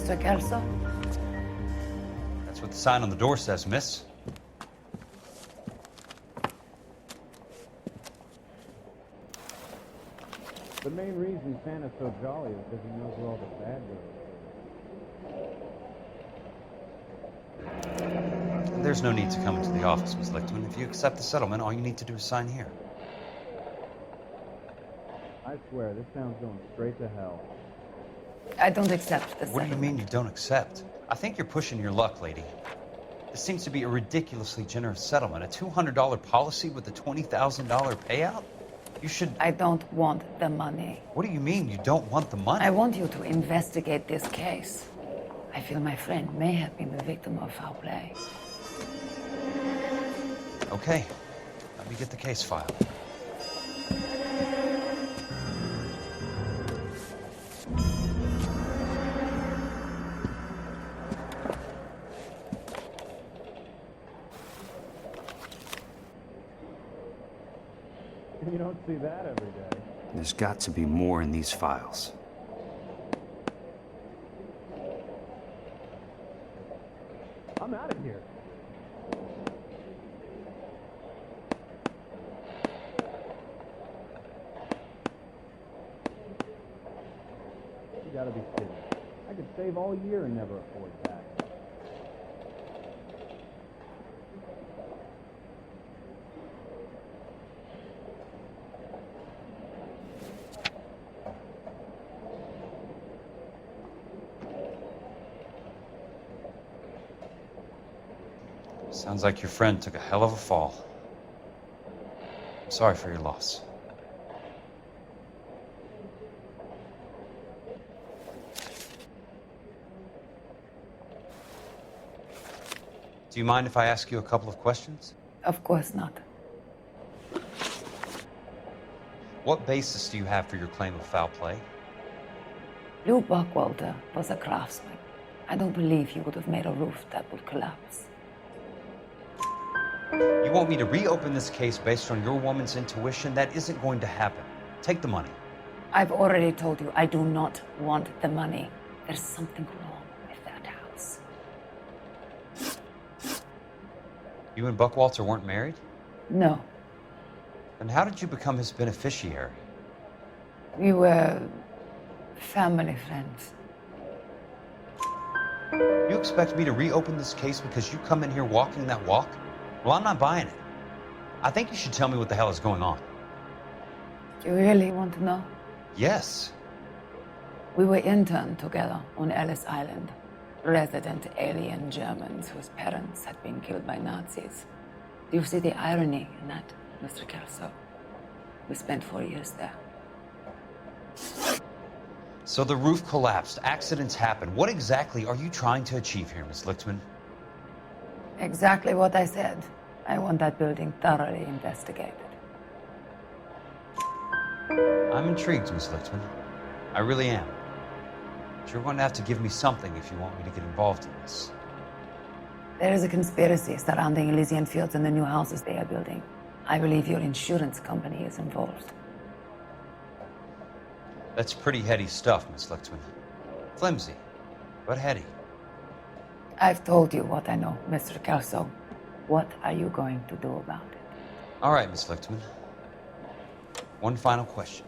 Mr. Kelso? That's what the sign on the door says, miss. The main reason Santa's so jolly is because he knows where all the bad guys are. There's no need to come into the office, Miss Lichtman. If you accept the settlement, all you need to do is sign here. I swear, this town's going straight to hell. I don't accept the What do you mean you don't accept? I think you're pushing your luck, lady. This seems to be a ridiculously generous settlement. A $200 policy with a $20,000 payout? You should... I don't want the money. What do you mean you don't want the money? I want you to investigate this case. I feel my friend may have been the victim of foul play. Okay. Let me get the case file. You don't see that every day. There's got to be more in these files. I'm out of here. You gotta be kidding. I could save all year and never afford that. Sounds like your friend took a hell of a fall. I'm sorry for your loss. Do you mind if I ask you a couple of questions? Of course not. What basis do you have for your claim of foul play? Lou Buckwalter was a craftsman. I don't believe he would have made a roof that would collapse. You want me to reopen this case based on your woman's intuition? That isn't going to happen. Take the money. I've already told you I do not want the money. There's something wrong with that house. You and Buckwalter weren't married? No. Then how did you become his beneficiary? We were family friends. You expect me to reopen this case because you come in here walking that walk? Well, I'm not buying it. I think you should tell me what the hell is going on. You really want to know? Yes. We were interned together on Ellis Island. Resident alien Germans whose parents had been killed by Nazis. Do you see the irony in that, Mr. Kelso? We spent 4 years there. So the roof collapsed, accidents happen. What exactly are you trying to achieve here, Miss Lichtman? Exactly what I said. I want that building thoroughly investigated. I'm intrigued, Miss Lichtman. I really am. But you're going to have to give me something if you want me to get involved in this. There is a conspiracy surrounding Elysian Fields and the new houses they are building. I believe your insurance company is involved. That's pretty heady stuff, Miss Lichtman. Flimsy, but heady. I've told you what I know, Mr. Kelso. What are you going to do about it? All right, Miss Lichtman. One final question.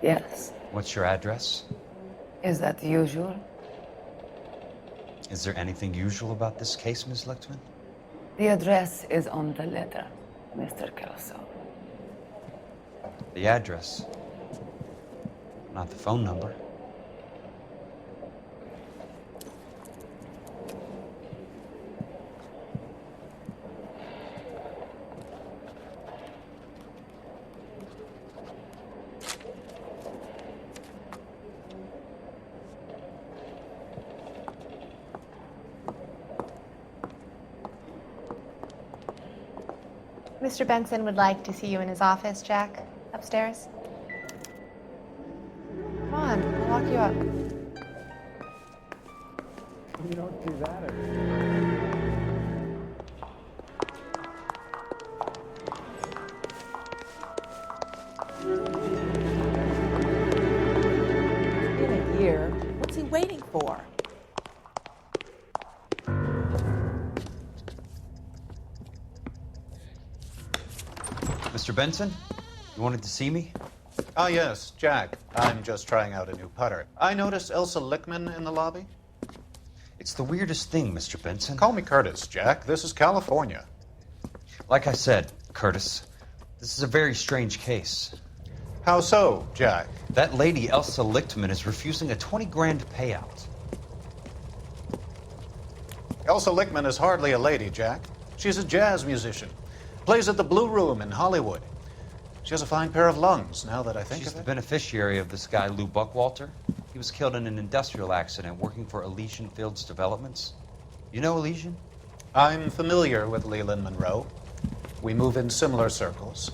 Yes. What's your address? Is that usual? Is there anything usual about this case, Miss Lichtman? The address is on the letter, Mr. Kelso. The address, not the phone number. Mr. Benson would like to see you in his office, Jack. Upstairs. Come on, I'll lock you up. You don't see that every day. In a year, what's he Mr. Benson, you wanted to see me? Ah, yes, Jack. I'm just trying out a new putter. I noticed Elsa Lickman in the lobby. It's the weirdest thing, Mr. Benson. Call me Curtis, Jack. This is California. Like I said, Curtis, this is a very strange case. How so, Jack? That lady, Elsa Lichtman, is refusing a 20 grand payout. Elsa Lickman is hardly a lady, Jack. She's a jazz musician. Plays at the Blue Room in Hollywood. She has a fine pair of lungs, now that I think She's of the it. beneficiary of this guy, Lou Buckwalter. He was killed in an industrial accident working for Elysian Fields Developments. You know Elysian? I'm familiar with Leland Monroe. We move in similar circles.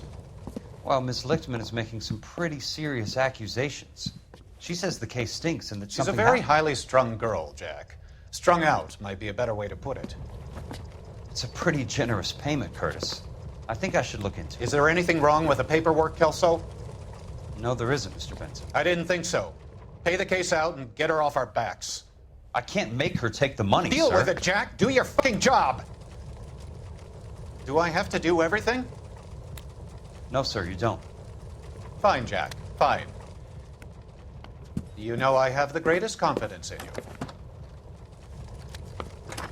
Well, Miss Lichtman is making some pretty serious accusations. She says the case stinks and that She's a something very happened. highly strung girl, Jack. Strung out might be a better way to put it. It's a pretty generous payment, Curtis. I think I should look into it. Is there anything wrong with the paperwork, Kelso? No, there isn't, Mr. Benson. I didn't think so. Pay the case out and get her off our backs. I can't make her take the money, Deal sir. with it, Jack. Do your fucking job. Do I have to do everything? No, sir, you don't. Fine, Jack. Fine. You know I have the greatest confidence in you.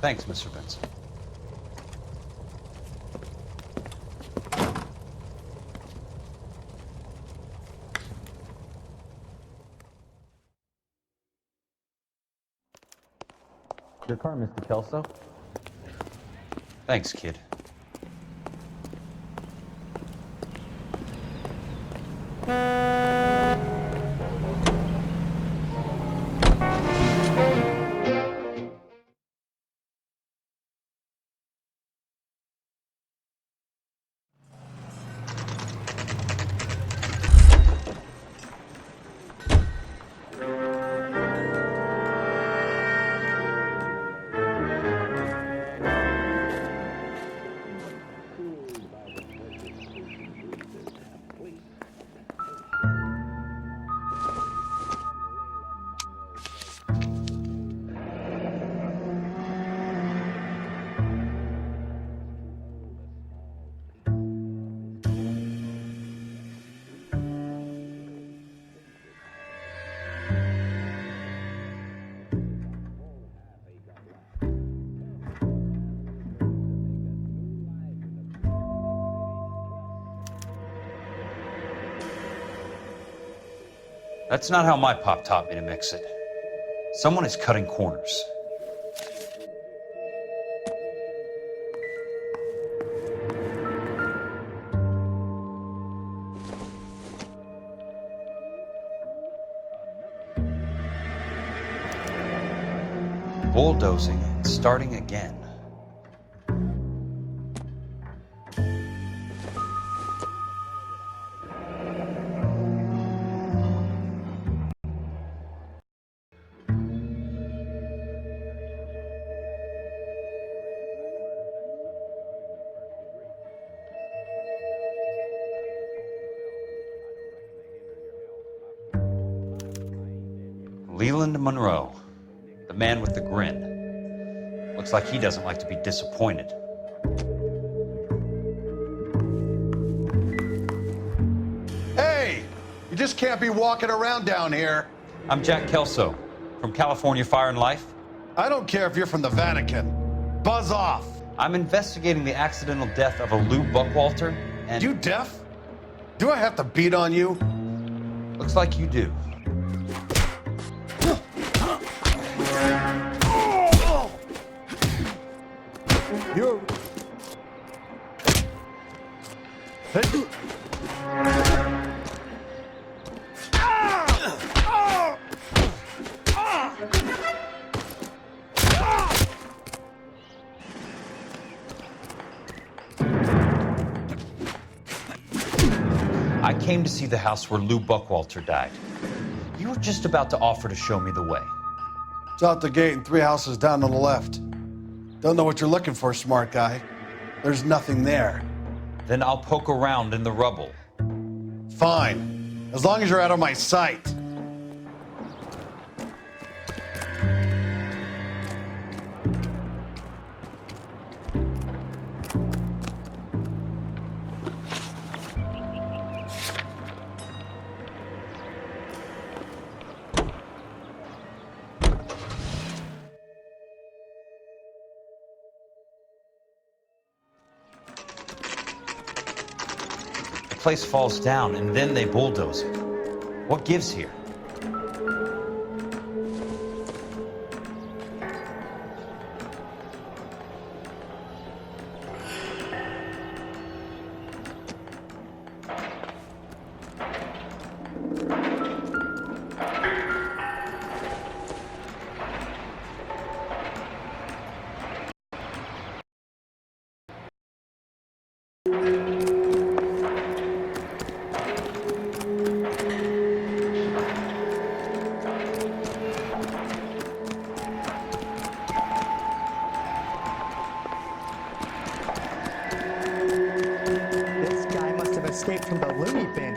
Thanks, Mr. Benson. Your car, Mr. Kelso. Thanks, kid. That's not how my pop taught me to mix it. Someone is cutting corners. Bulldozing and starting again. Leland Monroe, the man with the grin. Looks like he doesn't like to be disappointed. Hey! You just can't be walking around down here. I'm Jack Kelso, from California Fire and Life. I don't care if you're from the Vatican. Buzz off! I'm investigating the accidental death of a Lou Buckwalter, and... You deaf? Do I have to beat on you? Looks like you do. You... I came to see the house where Lou Buckwalter died. You were just about to offer to show me the way. It's out the gate and 3 houses down on the left. Don't know what you're looking for, smart guy. There's nothing there. Then I'll poke around in the rubble. Fine. As long as you're out of my sight. place falls down and then they bulldoze it. What gives here? This guy must have escaped from the loony bin.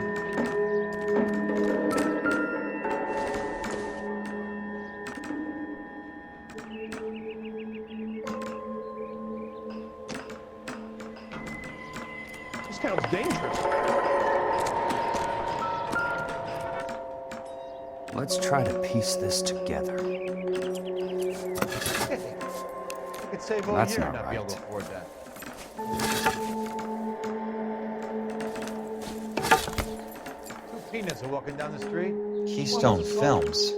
This town's dangerous. Let's try to piece this together. Could save all That's year not and not be able to right. afford that. Two peanuts are walking down the street. Keystone Films.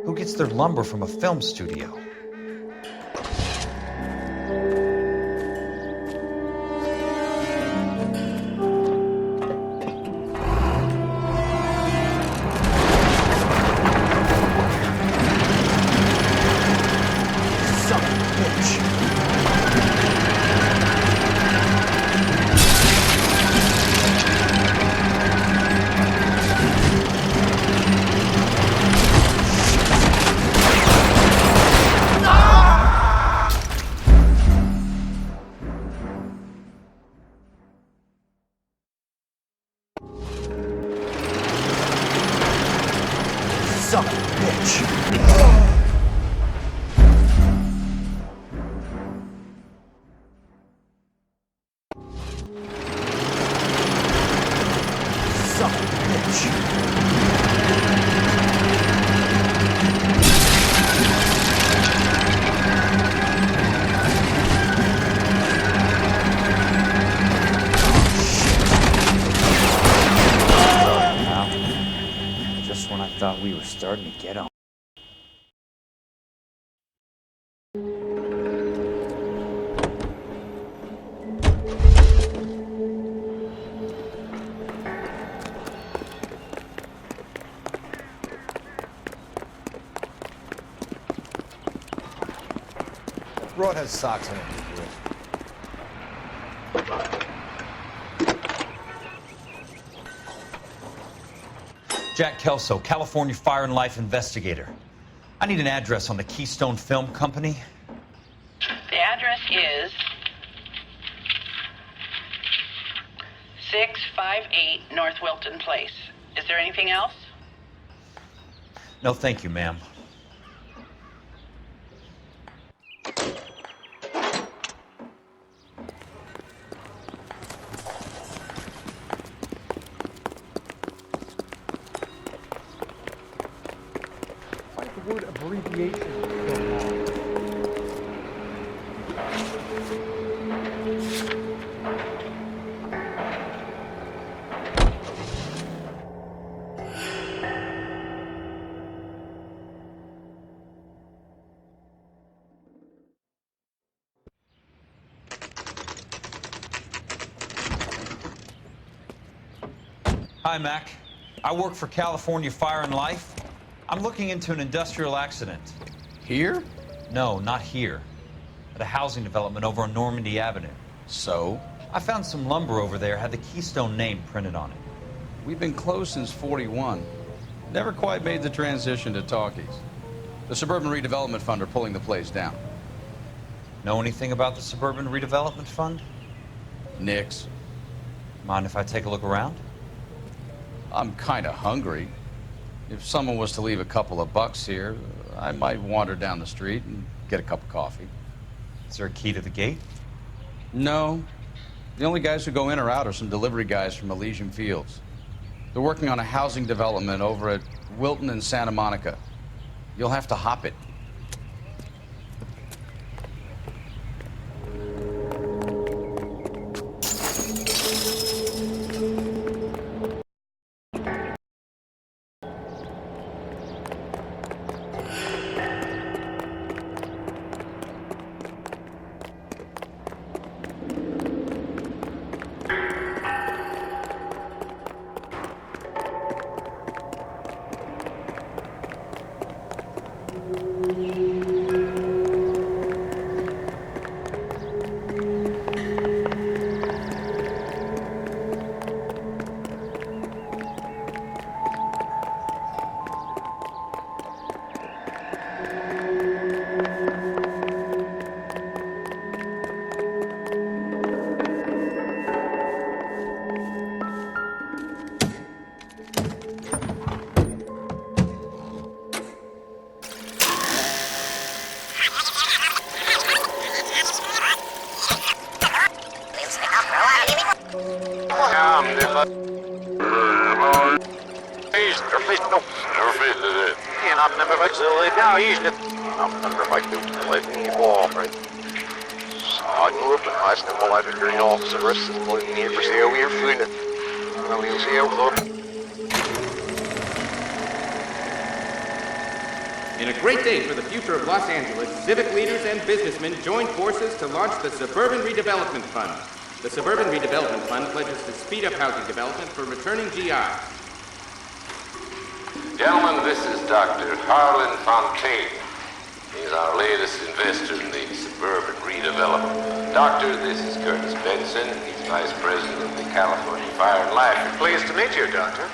Who gets their lumber from a film studio? Son of a bitch. Son of a bitch. Son of a bitch. Now, just when I thought we were starting to get on. Broad has socks in it. Jack Kelso, California Fire and Life investigator. I need an address on the Keystone Film Company. The address is 658 North Wilton Place. Is there anything else? No, thank you, ma'am. Why is the word abbreviation so long? Hi, Mac. I work for California Fire and Life. I'm looking into an industrial accident. Here? No, not here. At a housing development over on Normandy Avenue. So? I found some lumber over there, had the Keystone name printed on it. We've been closed since 41. Never quite made the transition to talkies. The Suburban Redevelopment Fund are pulling the place down. Know anything about the Suburban Redevelopment Fund? Nix. Mind if I take a look around? I'm kind of hungry. If someone was to leave a couple of bucks here, I might wander down the street and get a cup of coffee. Is there a key to the gate? No. The only guys who go in or out are some delivery guys from Elysian Fields. They're working on a housing development over at Wilton and Santa Monica. You'll have to hop it. In a great day for the future of Los Angeles, civic leaders and businessmen joined forces to launch the Suburban Redevelopment Fund. The Suburban Redevelopment Fund pledges to speed up housing development for returning GIs. Gentlemen, this is Dr. Harlan Fontaine. He's our latest investor in the Suburban Redevelopment Fund. Doctor, this is Curtis Benson. He's Vice President of the California Fire and Life. Pleased to meet you, Doctor.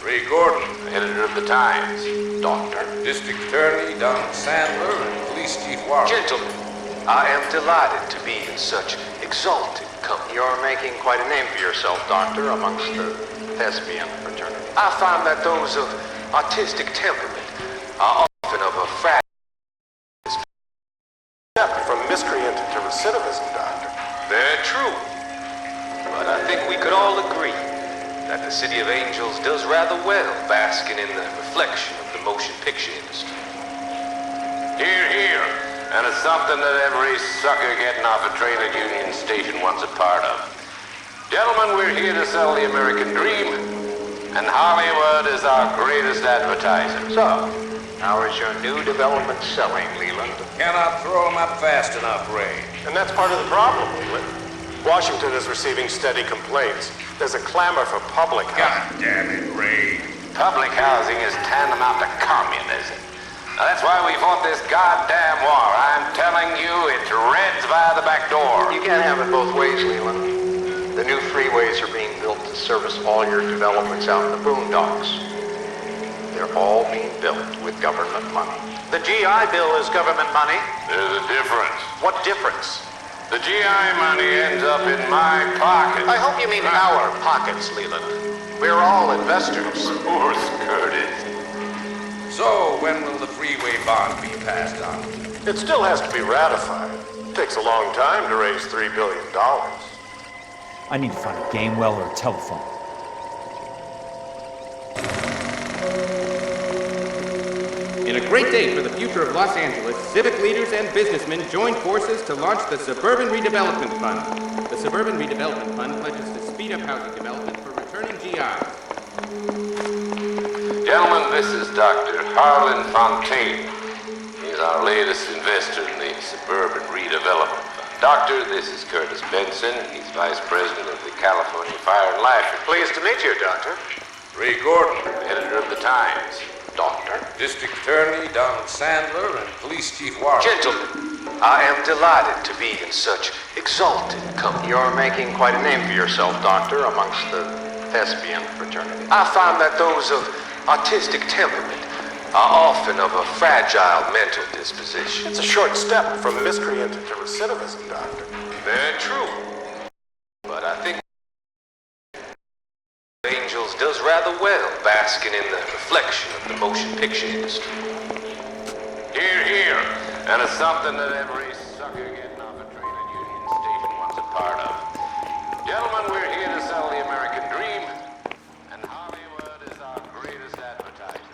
Ray Gordon, editor of the Times. Doctor. District Attorney Don Sandler and Police Chief Warren. Gentlemen, I am delighted to be in such exalted company. You're making quite a name for yourself, Doctor, amongst the thespian fraternity. I find that those of artistic temperament are often of a fragile step from miscreant to recidivism, Doctor. Very true. But I think we could all agree that the City of Angels does rather well basking in the reflection of the motion picture industry. Hear, hear. And it's something that every sucker getting off a train at Union Station wants a part of. Gentlemen, we're here to sell the American dream, and Hollywood is our greatest advertiser. So, how is your new development selling, Leland? Cannot throw them up fast enough, Ray. And that's part of the problem, Leland. Washington is receiving steady complaints. There's a clamor for public housing. God damn it, Ray. Public housing is tantamount to communism. Now, that's why we fought this goddamn war. I'm telling you, it's Reds via the back door. You can't have it both ways, Leland. The new freeways are being built to service all your developments out in the boondocks. They're all being built with government money. The GI Bill is government money. There's a difference. What difference? The GI money ends up in my pocket. I hope you mean our pockets, Leland. We're all investors. Poor Curtis. So, when will the freeway bond be passed on? It still has to be ratified. It takes a long time to raise $3 billion. I need to find a game well or a telephone. In a great day for the future of Los Angeles, civic leaders and businessmen joined forces to launch the Suburban Redevelopment Fund. The Suburban Redevelopment Fund pledges to speed up housing development for returning GIs. Gentlemen, this is Dr. Harlan Fontaine. He's our latest investor in the Suburban Redevelopment Fund. Doctor, this is Curtis Benson. He's Vice President of the California Fire and Life. Pleased to meet you, Doctor. Ray Gordon, editor of the Times. Doctor. District Attorney Don Sandler and Police Chief Warren. Gentlemen, I am delighted to be in such exalted company. You're making quite a name for yourself, Doctor, amongst the thespian fraternity. I find that those of artistic temperament are often of a fragile mental disposition. It's a short step from miscreant to recidivism, Doctor. Very true. But I think Angels does rather well basking in the reflection of the motion picture industry. Hear, hear. And it's something that every sucker getting off a train at Union Station wants a part of. Gentlemen, we're here to sell the American dream, and Hollywood is our greatest advertiser.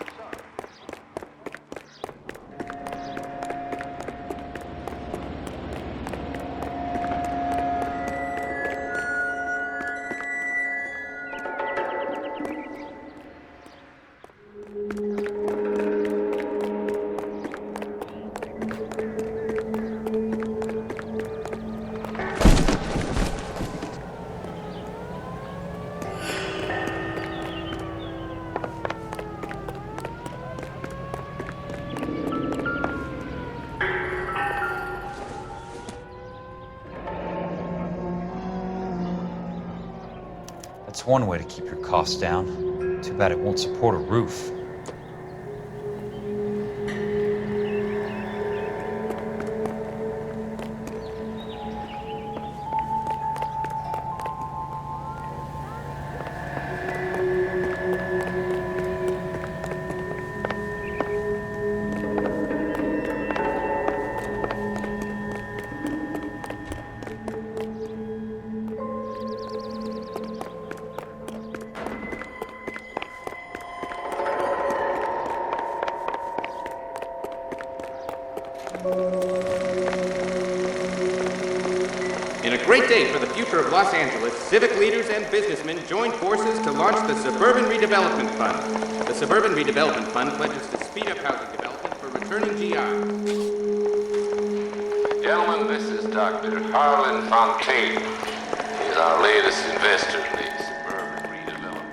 That's one way to keep your costs down. Too bad it won't support a roof. great day for the future of Los Angeles, civic leaders and businessmen join forces to launch the Suburban Redevelopment Fund. The Suburban Redevelopment Fund pledges to speed up housing development for returning GI. Gentlemen, this is Dr. Harlan Fontaine. He's our latest investor in the Suburban Redevelopment.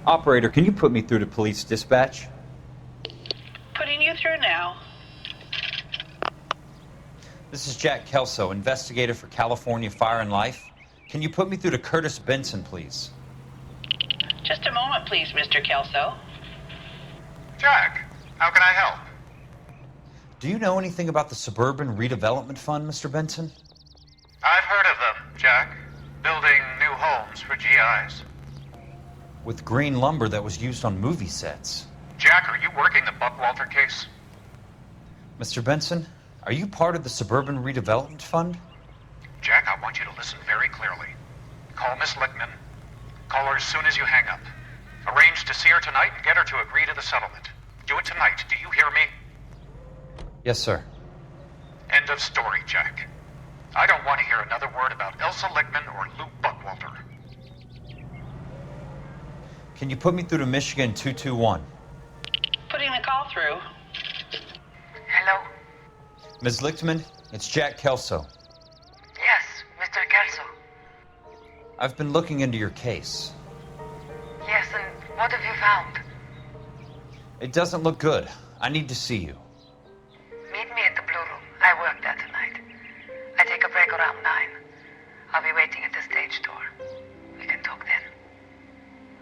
Operator, can you put me through to police dispatch? Putting you through now. This is Jack Kelso, investigator for California Fire and Life. Can you put me through to Curtis Benson, please? Just a moment, please, Mr. Kelso. Jack, how can I help? Do you know anything about the Suburban Redevelopment Fund, Mr. Benson? I've heard of them, Jack. Building new homes for GIs. With green lumber that was used on movie sets. Jack, are you working the Buckwalter case? Mr. Benson, are you part of the Suburban Redevelopment Fund? Jack, I want you to listen very clearly. Call Miss Lickman. Call her as soon as you hang up. Arrange to see her tonight and get her to agree to the settlement. Do it tonight. Do you hear me? Yes, sir. End of story, Jack. I don't want to hear another word about Elsa Lickman or Lou Buckwalter. Can you put me through to Michigan 221? Putting the call through. Hello? Ms. Lichtman, it's Jack Kelso. Yes, Mr. Kelso. I've been looking into your case. Yes, and what have you found? It doesn't look good. I need to see you. Meet me at the Blue Room. I work there tonight. I take a break around 9. I'll be waiting at the stage door. We can talk then.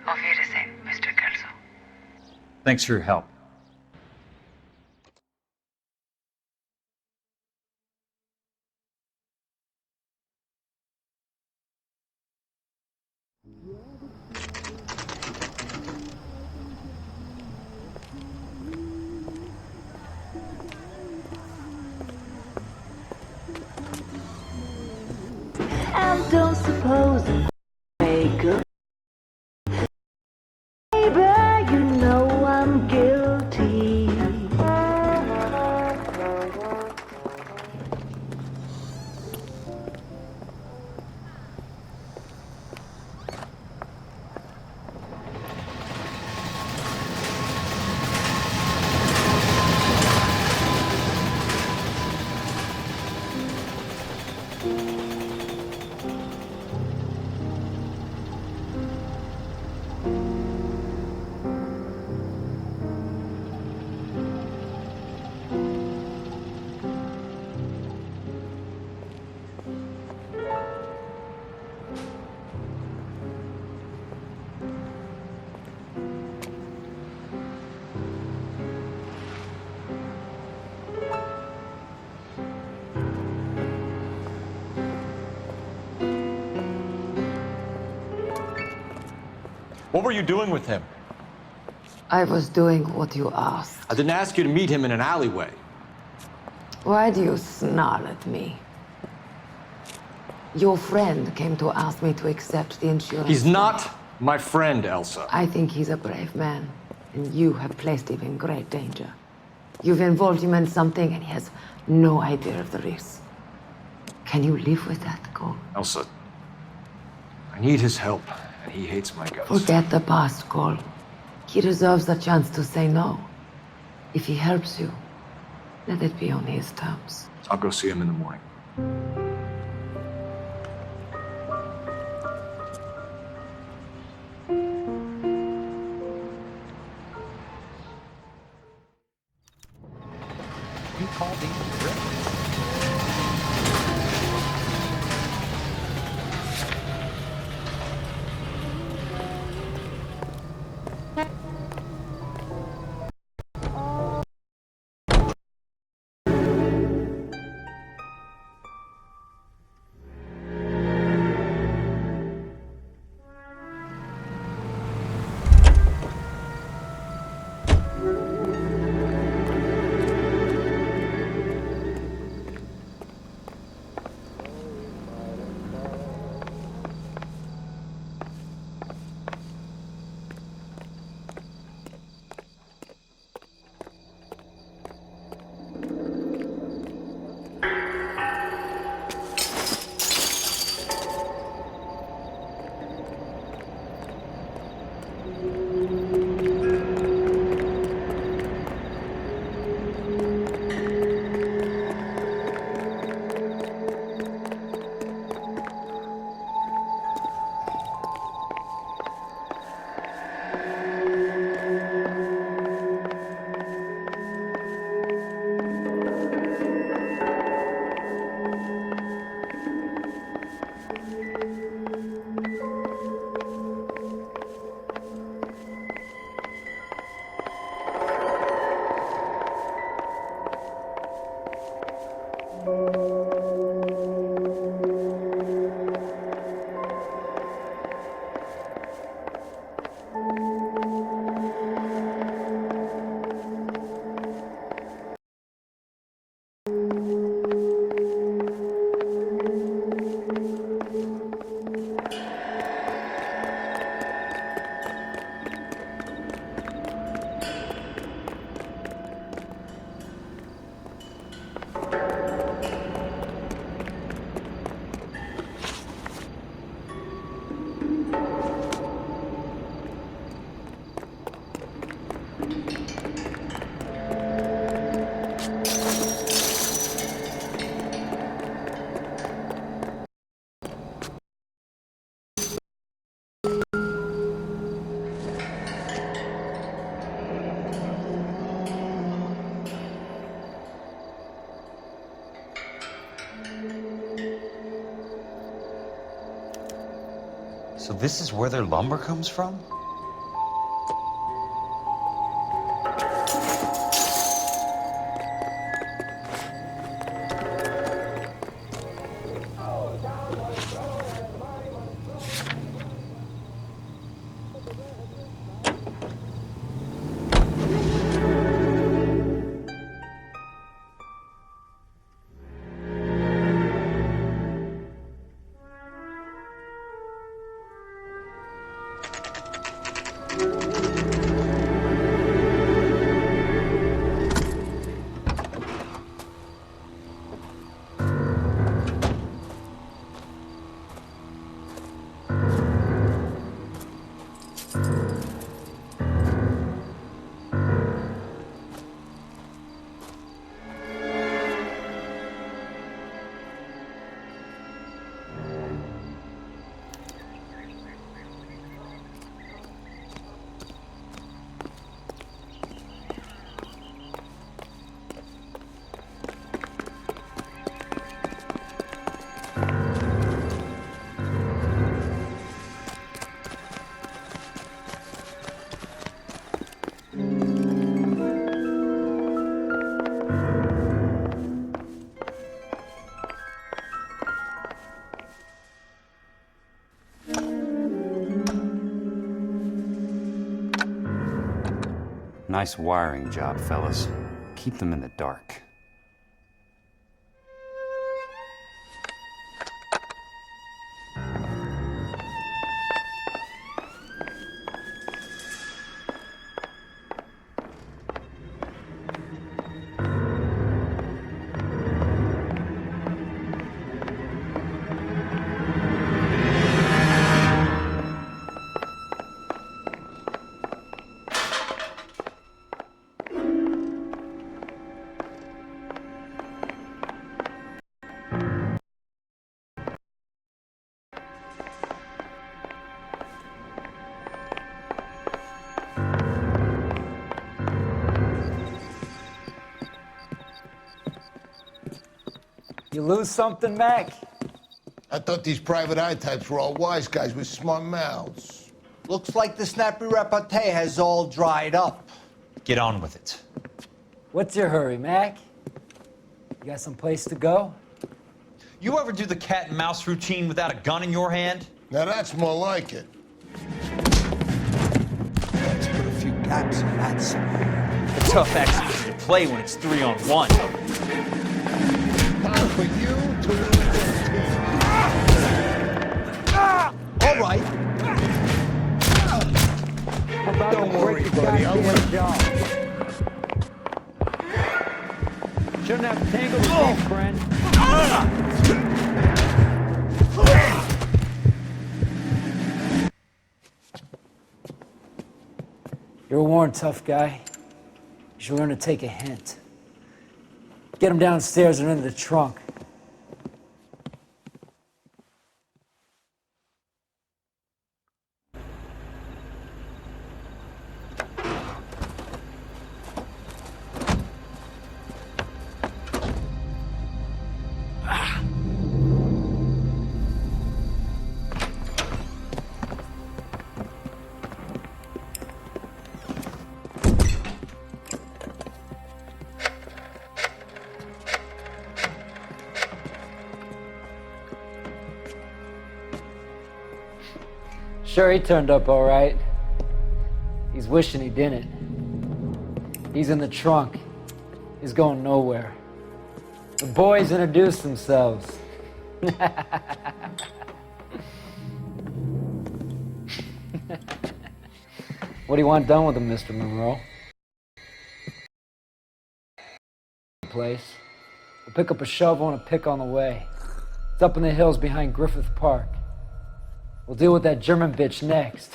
Auf Wiedersehen, Mr. Kelso. Thanks for your help. And don't suppose I could. Baby, you know I'm guilty. What were you doing with him? I was doing what you asked. I didn't ask you to meet him in an alleyway. Why do you snarl at me? Your friend came to ask me to accept the insurance. He's not my friend, Elsa. I think he's a brave man, and you have placed him in great danger. You've involved him in something, and he has no idea of the risk. Can you live with that, Cole? Elsa, I need his help, and he hates my guts. Forget the past, Cole. He deserves a chance to say no. If he helps you, let it be on his terms. I'll go see him in the morning. You called these rich? This is where their lumber comes from? Nice wiring job, fellas. Keep them in the dark. You lose something, Mac? I thought these private eye types were all wise guys with smart mouths. Looks like the snappy repartee has all dried up. Get on with it. What's your hurry, Mac? You got some place to go? You ever do the cat and mouse routine without a gun in your hand? Now that's more like it. Let's put a few gaps in that. The tough act's easy to play when it's 3-on-1. Time for you to lose your teeth. All right. Don't worry, buddy. I'll let job. Shouldn't have tangled with me, friend. You're a worn, tough guy. You should learn to take a hint. Get him downstairs and into the trunk. Sure, he turned up all right. He's wishing he didn't. He's in the trunk. He's going nowhere. The boys introduced themselves. What do you want done with him, Mr. Monroe? Place. We'll pick up a shovel and a pick on the way. It's up in the hills behind Griffith Park. We'll deal with that German bitch next.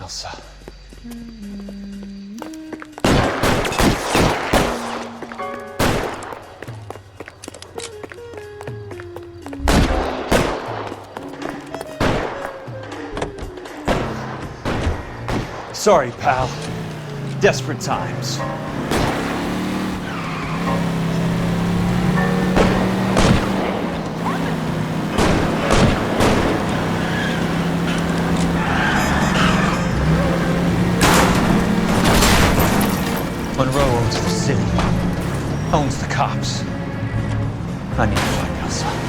Elsa. Sorry, pal. Desperate times. Monroe owns the city. Owns the cops. I need to find Elsa.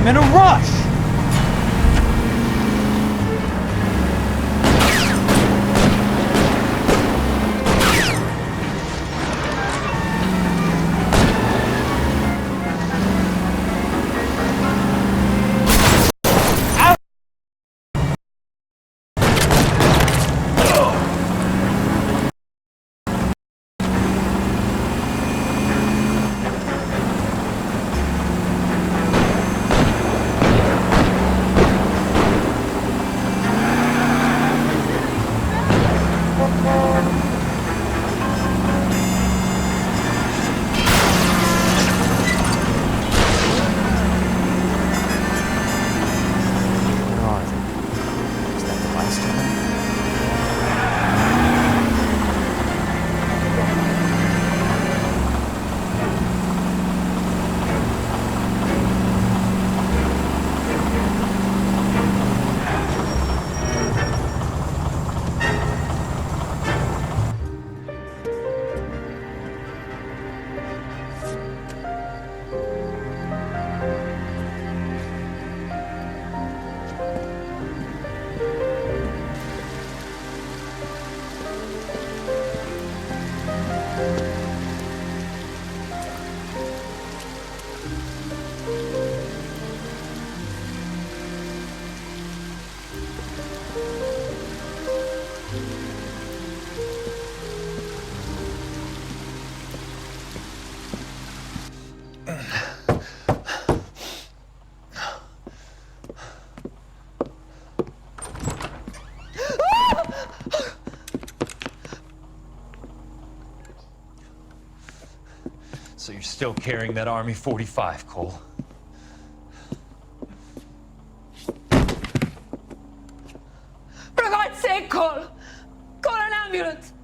I'm in a rush! So you're still carrying that Army 45, Cole? For God's sake, Cole! Call an ambulance!